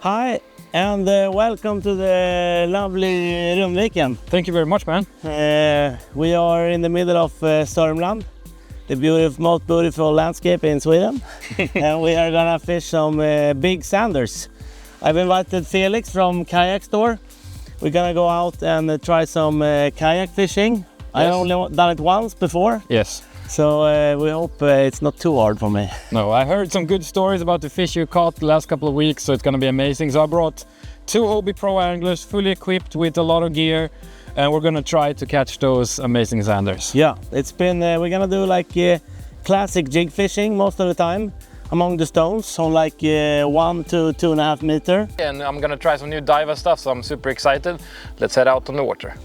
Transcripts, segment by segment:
Hi, and welcome to the lovely Rundviken. Thank you very much, man. We are in the middle of Sörmland, the most beautiful landscape in Sweden. And we are gonna fish some big sanders. I've invited Felix from Kayak store. We're gonna go out and try some kayak fishing. Yes. I only done it once before. Yes. So we hope it's not too hard for me. No, I heard some good stories about the fish you caught the last couple of weeks, so it's gonna be amazing. So I brought 2 Hobie Pro anglers, fully equipped with a lot of gear, and we're gonna try to catch those amazing sanders. Yeah, it's been, we're gonna do like classic jig fishing most of the time among the stones on like 1 to 2.5 meter. And I'm gonna try some new diver stuff, so I'm super excited. Let's head out on the water.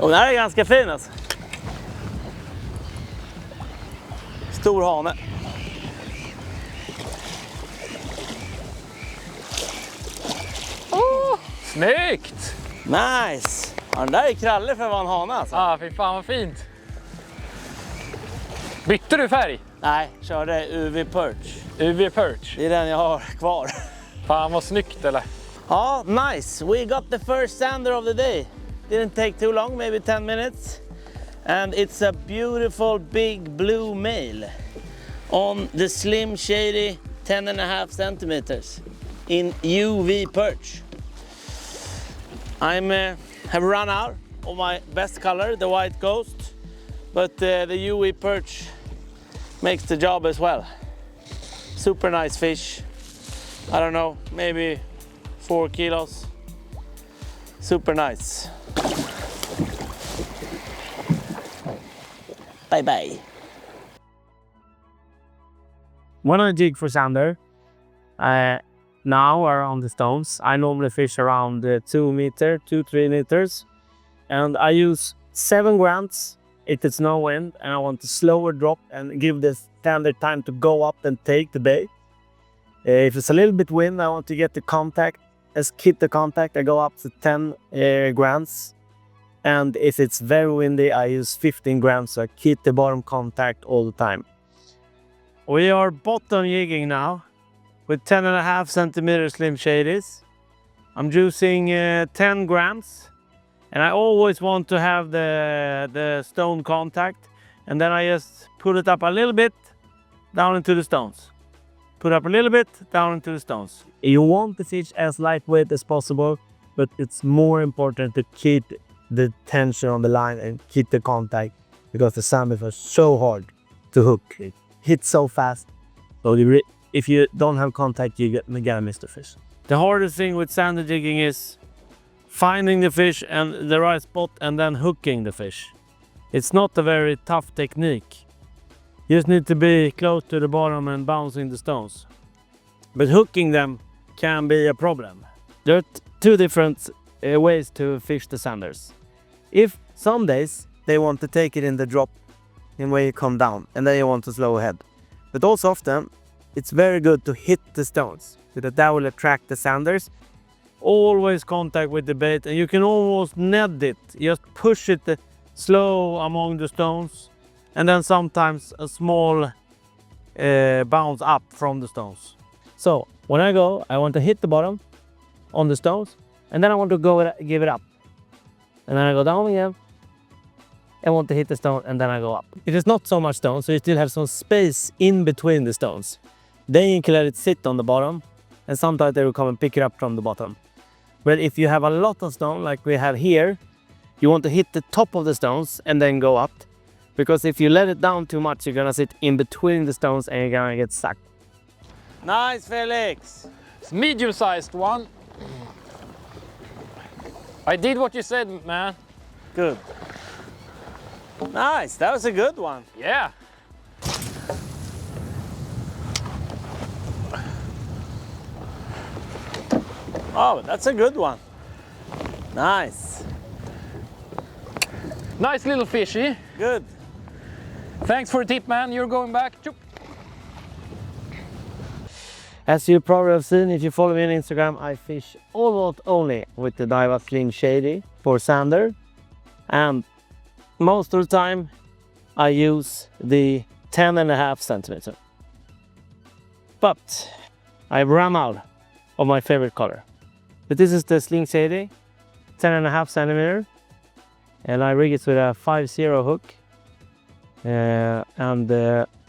Och den här är ganska fin alltså. Stor hane. Oh, snyggt! Nice! Ja, den där är krallig för att vara en hane alltså. Ah, fy fan vad fint. Bytte du färg? Nej, körde UV Perch. UV Perch. Det är den jag har kvar. Fan vad snyggt eller? Ja, nice. We got the first sander of the day. Didn't take too long, maybe 10 minutes. And it's a beautiful big blue male on the Slim Shady 10.5 centimeters in UV Perch. Have run out of my best color, the white ghost, but the UV Perch makes the job as well. Super nice fish. I don't know, maybe 4 kilos. Super nice. Bye bye. When I jig for sander, now around the stones, I normally fish around 2-3 meters, and I use 7 grams if it's no wind and I want a slower drop and give the sander time to go up and take the bait. If it's a little bit wind, I want to get the contact. Let's keep the contact. I go up to 10 grams. And if it's very windy, I use 15 grams, so I keep the bottom contact all the time. We are bottom jigging now with 10.5 centimeter Slim Shadies. I'm using 10 grams, and I always want to have the stone contact, and then I just put it up a little bit down into the stones. Put up a little bit down into the stones. You want the fish as lightweight as possible, but it's more important to keep the tension on the line and keep the contact, because the salmon is so hard to hook. It hits so fast. So if you don't have contact, you're gonna miss the fish. The hardest thing with sander jigging is finding the fish and the right spot and then hooking the fish. It's not a very tough technique. You just need to be close to the bottom and bouncing the stones. But hooking them can be a problem. There are 2 different ways to fish the sanders. If some days they want to take it in the drop in where you come down, and then you want to slow ahead. But also often it's very good to hit the stones so that will attract the sanders. Always contact with the bait, and you can almost net it. Just push it slow among the stones, and then sometimes a small bounce up from the stones. So when I go, I want to hit the bottom on the stones, and then I want to give it up. And then I go down again. I want to hit the stone, and then I go up. It is not so much stone, so you still have some space in between the stones. Then you can let it sit on the bottom, and sometimes they will come and pick it up from the bottom. But if you have a lot of stone, like we have here, you want to hit the top of the stones and then go up. Because if you let it down too much, you're gonna sit in between the stones and you're gonna get stuck. Nice, Felix! It's medium-sized one. I did what you said, man. Good. Nice, that was a good one. Yeah. Oh, that's a good one. Nice. Nice little fishy. Good. Thanks for the tip, man. You're going back. Choop. As you probably have seen, if you follow me on Instagram, I fish almost only with the Daiwa Slim Shady for Zander. And most of the time, I use the 10.5 centimeter. But I've run out of my favorite color. But this is the Slim Shady, 10.5 centimeter. And I rig it with a 5.0 hook.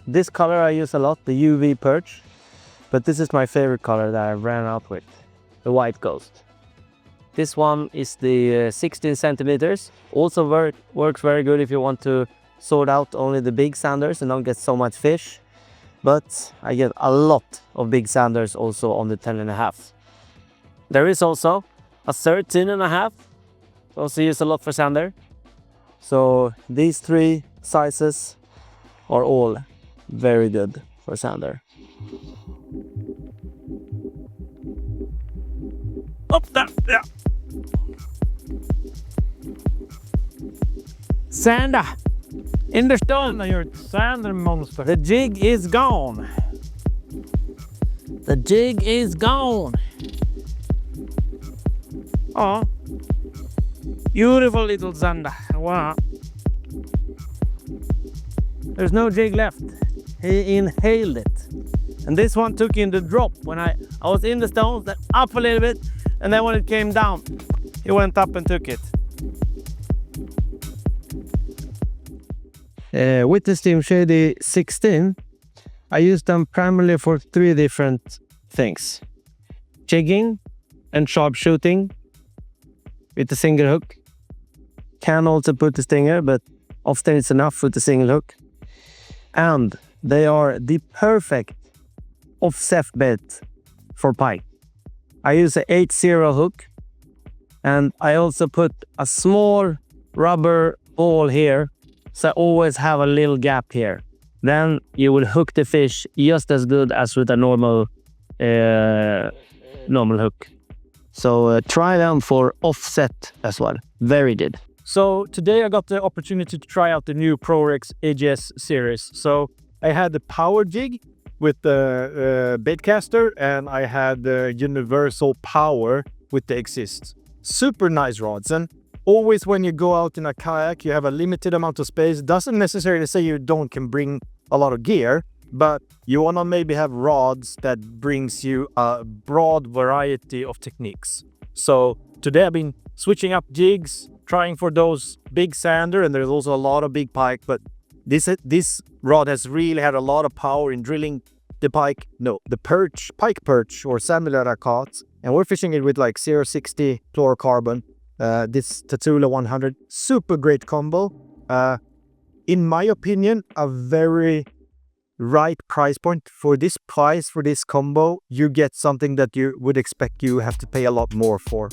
This color I use a lot, the UV perch. But this is my favorite color that I ran out with, the white ghost. This one is the 16 centimeters. Also works very good if you want to sort out only the big Zanders and don't get so much fish. But I get a lot of big Zanders also on the 10.5. There is also a 13.5. Also used a lot for Zander. So these three sizes are all very good for Zander. Up there, yeah. Zander in the stone. You're a Zander monster. The jig is gone. The jig is gone. Oh, beautiful little Zander. Wow. There's no jig left. He inhaled it. And this one took in the drop when I was in the stones, then up a little bit, and then when it came down, he went up and took it. With the Slim Shady 16, I use them primarily for three different things. Jigging and sharpshooting with the single hook. Can also put the stinger, but often it's enough with the single hook. And they are the perfect offset bait for pike. I use an 8.0 hook, and I also put a small rubber ball here, so I always have a little gap here. Then you will hook the fish just as good as with a normal hook. So try them for offset as well. Very good. So today I got the opportunity to try out the new ProRex AGS series. So I had the power jig with the baitcaster, and I had the universal power with the exist. Super nice rods, and always when you go out in a kayak, you have a limited amount of space. Doesn't necessarily say you can bring a lot of gear, but you wanna maybe have rods that brings you a broad variety of techniques. So today I've been switching up jigs, trying for those big Zander, and there's also a lot of big pike, but this rod has really had a lot of power in drilling the pike, pike perch or salmon that I caught. And we're fishing it with like 0.60 fluorocarbon. This Tatula 100, super great combo. In my opinion, a very right price point. For this price, for this combo, you get something that you would expect you have to pay a lot more for.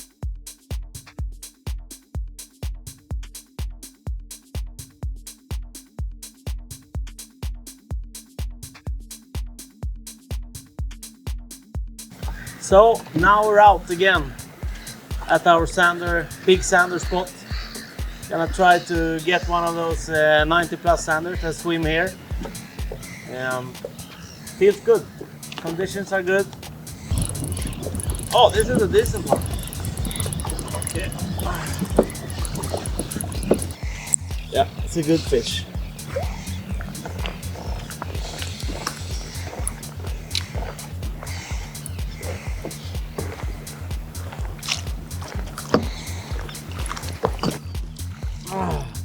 So now we're out again at our big Zander spot. Gonna try to get one of those 90 plus Zanders that swim here. Feels good. Conditions are good. Oh, this is a decent one. Yeah, it's a good fish.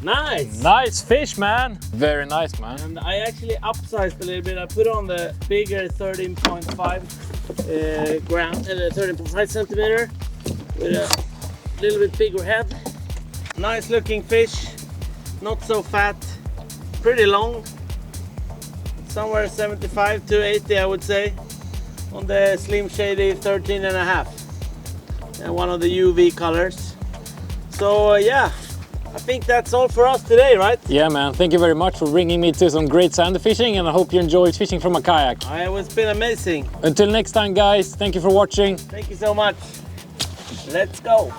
Nice! Nice fish, man! Very nice, man. And I actually upsized a little bit. I put on the bigger 13.5 13.5 centimeter with a little bit bigger head. Nice looking fish, not so fat, pretty long. Somewhere 75 to 80, I would say, on the Slim Shady 13.5. And one of the UV colors. So yeah. I think that's all for us today, right? Yeah, man. Thank you very much for bringing me to some great Zander fishing, and I hope you enjoyed fishing from a kayak. It's been amazing. Until next time, guys. Thank you for watching. Thank you so much. Let's go.